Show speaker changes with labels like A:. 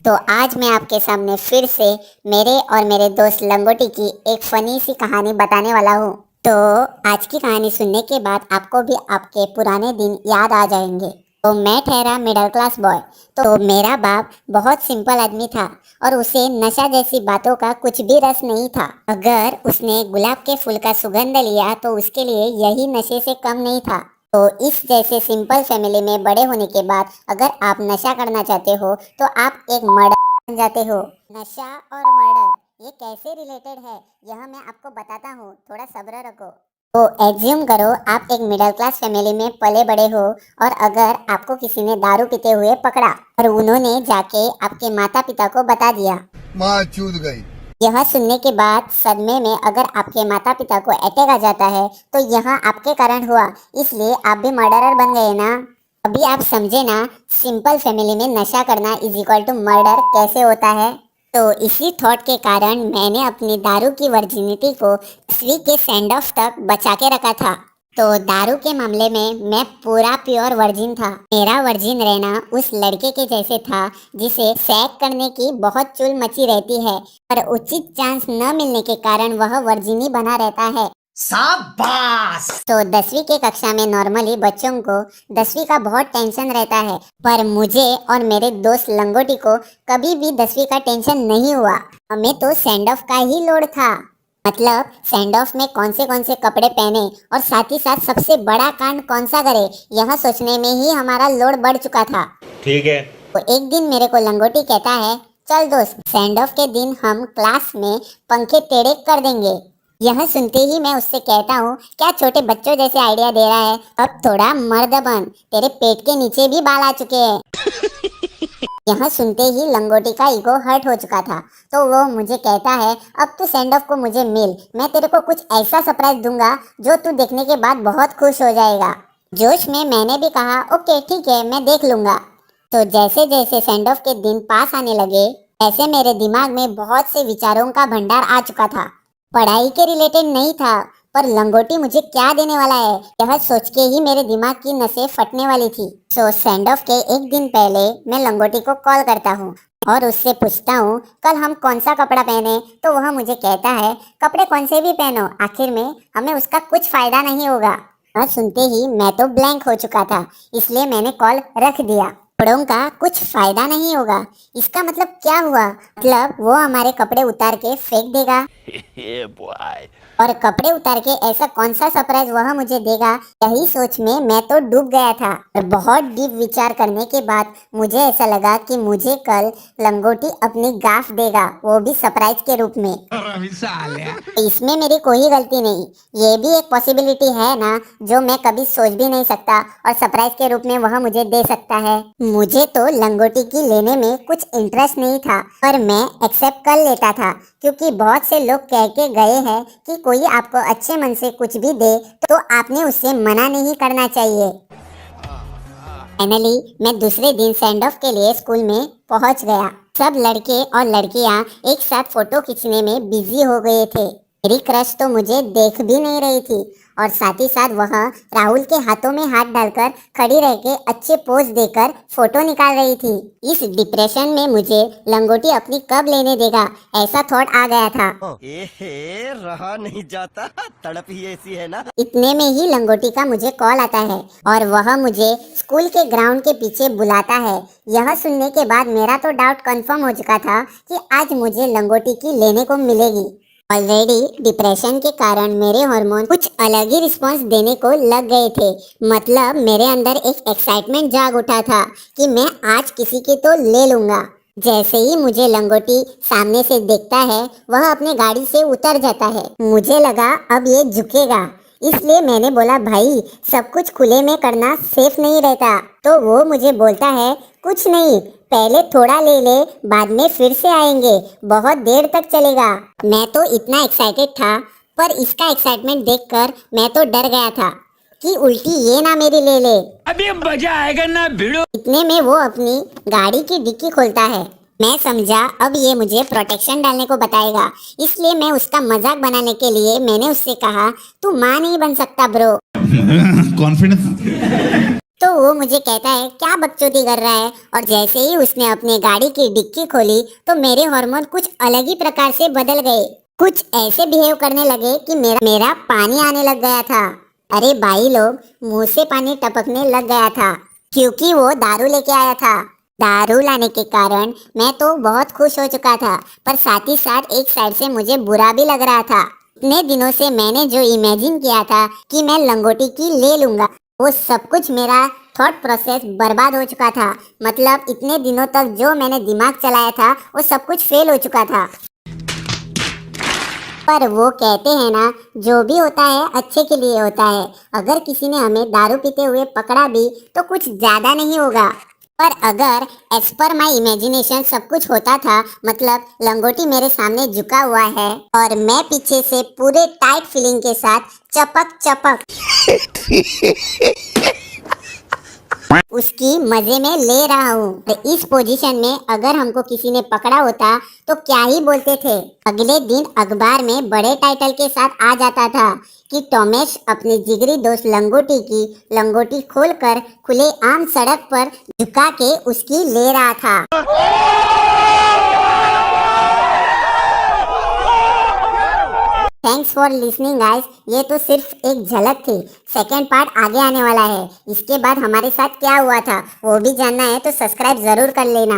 A: तो आज मैं आपके सामने फिर से मेरे और मेरे दोस्त लंगोटी की एक फनी सी कहानी बताने वाला हूँ। तो आज की कहानी सुनने के बाद आपको भी आपके पुराने दिन याद आ जाएंगे। तो मैं ठहरा मिडिल क्लास बॉय। तो मेरा बाप बहुत सिंपल आदमी था और उसे नशा जैसी बातों का कुछ भी रस नहीं था। अगर उसने गुलाब के फूल का सुगंध लिया तो उसके लिए यही नशे से कम नहीं था। तो इस जैसे सिंपल फैमिली में बड़े होने के बाद अगर आप नशा करना चाहते हो तो आप एक मर्डर बन जाते हो। नशा और मर्डर ये कैसे रिलेटेड है यह मैं आपको बताता हूँ, थोड़ा सब्र रखो। तो एज्यूम करो आप एक मिडिल क्लास फैमिली में पले बड़े हो और अगर आपको किसी ने दारू पीते हुए पकड़ा और उन्होंने जाके आपके माता पिता को बता दिया,
B: माँ चूत गई।
A: यह सुनने के बाद सदमे में अगर आपके माता पिता को अटैक आ जाता है तो यह आपके कारण हुआ, इसलिए आप भी मर्डरर बन गए ना। अभी आप समझे ना, सिंपल फैमिली में नशा करना इज इक्वल टू मर्डर कैसे होता है। तो इसी थॉट के कारण मैंने अपनी दारू की वर्जिनिटी को 10वीं के सेंड ऑफ तक बचा के रखा था। तो दारू के मामले में मैं पूरा प्योर वर्जिन था। मेरा वर्जिन रहना उस लड़के के जैसे था जिसे सैक करने की बहुत चुल मची रहती है पर उचित चांस न मिलने के कारण वह वर्जिन ही बना रहता है।
C: शाबाश।
A: तो 10वीं के कक्षा में नॉर्मली बच्चों को 10वीं का बहुत टेंशन रहता है, पर मुझे और मेरे दोस्त लंगोटी को कभी भी 10वीं का टेंशन नहीं हुआ। हमें तो सेंड ऑफ का ही लोड था। मतलब सेंड ऑफ में कौन से कपड़े पहने और साथ ही साथ सबसे बड़ा कांड कौन सा करे यह सोचने में ही हमारा लोड बढ़ चुका था।
C: ठीक है।
A: तो एक दिन मेरे को लंगोटी कहता है, चल दोस्त सेंड ऑफ के दिन हम क्लास में पंखे टेढ़े कर देंगे। यह सुनते ही मैं उससे कहता हूँ, क्या छोटे बच्चों जैसे आइडिया दे रहा है, अब थोड़ा मर्द बन, तेरे पेट के नीचे भी बाल आ चुके हैं। यह सुनते ही लंगोटी का ईगो हर्ट हो चुका था, तो वो मुझे कहता है, अब तू सेंड ऑफ को मुझे मिल, मैं तेरे को कुछ ऐसा सरप्राइज दूंगा जो तू देखने के बाद बहुत खुश हो जाएगा। जोश में मैंने भी कहा, ओके ठीक है मैं देख लूंगा। तो जैसे जैसे सेंड ऑफ के दिन पास आने लगे ऐसे मेरे दिमाग में बहुत से विचारों का भंडार आ चुका था। पढ़ाई के रिलेटेड नहीं था, पर लंगोटी मुझे क्या देने वाला है यह सोच के ही मेरे दिमाग की नसें फटने वाली थी। सो सेंड ऑफ के एक दिन पहले मैं लंगोटी को कॉल करता हूँ और उससे पूछता हूँ कल हम कौन सा कपड़ा पहने। तो वह मुझे कहता है, कपड़े कौन से भी पहनो, आखिर में हमें उसका कुछ फायदा नहीं होगा। वह सुनते ही मैं तो ब्लैंक हो चुका था, इसलिए मैंने कॉल रख दिया। कपड़ों का कुछ फायदा नहीं होगा, इसका मतलब क्या हुआ? मतलब वो हमारे कपड़े उतार के फेंक देगा। और कपड़े उतार के ऐसा कौन सा सरप्राइज वह मुझे देगा, यही सोच में मैं तो डूब गया था। और बहुत डीप विचार करने के बाद मुझे ऐसा लगा कि मुझे कल लंगोटी अपनी गाफ देगा, वो भी सरप्राइज के रूप में। इसमें मेरी कोई गलती नहीं, ये भी एक पॉसिबिलिटी है ना जो मैं कभी सोच भी नहीं सकता और सरप्राइज के रूप में वह मुझे दे सकता है। मुझे तो लंगोटी की लेने में कुछ इंटरेस्ट नहीं था, पर मैं एक्सेप्ट कर लेता था क्योंकि बहुत से लोग कह के गए हैं कि कोई आपको अच्छे मन से कुछ भी दे तो आपने उससे मना नहीं करना चाहिए। फाइनली मैं दूसरे दिन सेंड ऑफ के लिए स्कूल में पहुंच गया। सब लड़के और लड़कियां एक साथ फोटो खींचने में बिजी हो गए थे। मेरी क्रश तो मुझे देख भी नहीं रही थी और साथ ही साथ वह राहुल के हाथों में हाथ डालकर खड़ी रह के अच्छे पोज देकर फोटो निकाल रही थी। इस डिप्रेशन में मुझे लंगोटी अपनी कब लेने देगा ऐसा थॉट आ गया था।
D: रहा नहीं जाता, तड़प ही ऐसी है ना।
A: इतने में ही लंगोटी का मुझे कॉल आता है और वह मुझे स्कूल के ग्राउंड के पीछे बुलाता है। यह सुनने के बाद मेरा तो डाउट कंफर्म हो चुका था कि आज मुझे लंगोटी की लेने को मिलेगी। ऑलरेडी डिप्रेशन के कारण मेरे हार्मोन कुछ अलग ही रिस्पांस देने को लग गए थे। मतलब मेरे अंदर एक एक्साइटमेंट जाग उठा था कि मैं आज किसी की तो ले लूंगा। जैसे ही मुझे लंगोटी सामने से देखता है वह अपने गाड़ी से उतर जाता है। मुझे लगा अब ये झुकेगा, इसलिए मैंने बोला, भाई सब कुछ खुले में करना सेफ नहीं रहता। तो वो मुझे बोलता है, कुछ नहीं, पहले थोड़ा ले ले, बाद में फिर से आएंगे, बहुत देर तक चलेगा। मैं तो इतना एक्साइटेड था, पर इसका एक्साइटमेंट देखकर मैं तो डर गया था कि उल्टी ये ना मेरी ले ले।
C: अभी मजा आएगा ना भिड़ो।
A: इतने में वो अपनी गाड़ी की डिक्की खोलता है। मैं समझा अब ये मुझे प्रोटेक्शन डालने को बताएगा, इसलिए मैं उसका मजाक बनाने के लिए मैंने उससे कहा, तू मां नहीं बन सकता ब्रो।
B: कॉन्फिडेंस
A: तो वो मुझे कहता है क्या बकचोदी कर रहा है, और जैसे ही उसने अपने गाड़ी की डिक्की खोली तो मेरे हार्मोन कुछ अलग ही प्रकार से बदल गए। कुछ ऐसे बिहेव करने लगे कि मेरा पानी आने लग गया था। अरे भाई लोग, मुंह से पानी टपकने लग गया था क्योंकि वो दारू लेके आया था। दारू लाने के कारण मैं तो बहुत खुश हो चुका था, पर साथ ही साथ एक साइड से मुझे बुरा भी लग रहा था। इतने दिनों से मैंने जो इमेजिन किया था कि मैं लंगोटी की ले लूंगा, वो सब कुछ मेरा थॉट प्रोसेस बर्बाद हो चुका था। मतलब इतने दिनों तक जो मैंने दिमाग चलाया था वो सब कुछ फेल हो चुका था। पर वो कहते हैं ना, जो भी होता है अच्छे के लिए होता है। अगर किसी ने हमें दारू पीते हुए पकड़ा भी तो कुछ ज्यादा नहीं होगा, पर अगर एज पर माई इमेजिनेशन सब कुछ होता था, मतलब लंगोटी मेरे सामने झुका हुआ है और मैं पीछे से पूरे टाइट फीलिंग के साथ चपक चपक उसकी मजे में ले रहा हूँ। इस पोजीशन में अगर हमको किसी ने पकड़ा होता तो क्या ही बोलते थे। अगले दिन अखबार में बड़े टाइटल के साथ आ जाता था कि टोमेश अपनी जिगरी दोस्त लंगोटी की लंगोटी खोलकर खुले आम सड़क पर झुका के उसकी ले रहा था। Thanks for listening guys. ये तो सिर्फ एक झलक थी, सेकेंड पार्ट आगे आने वाला है। इसके बाद हमारे साथ क्या हुआ था वो भी जानना है तो सब्सक्राइब जरूर कर लेना।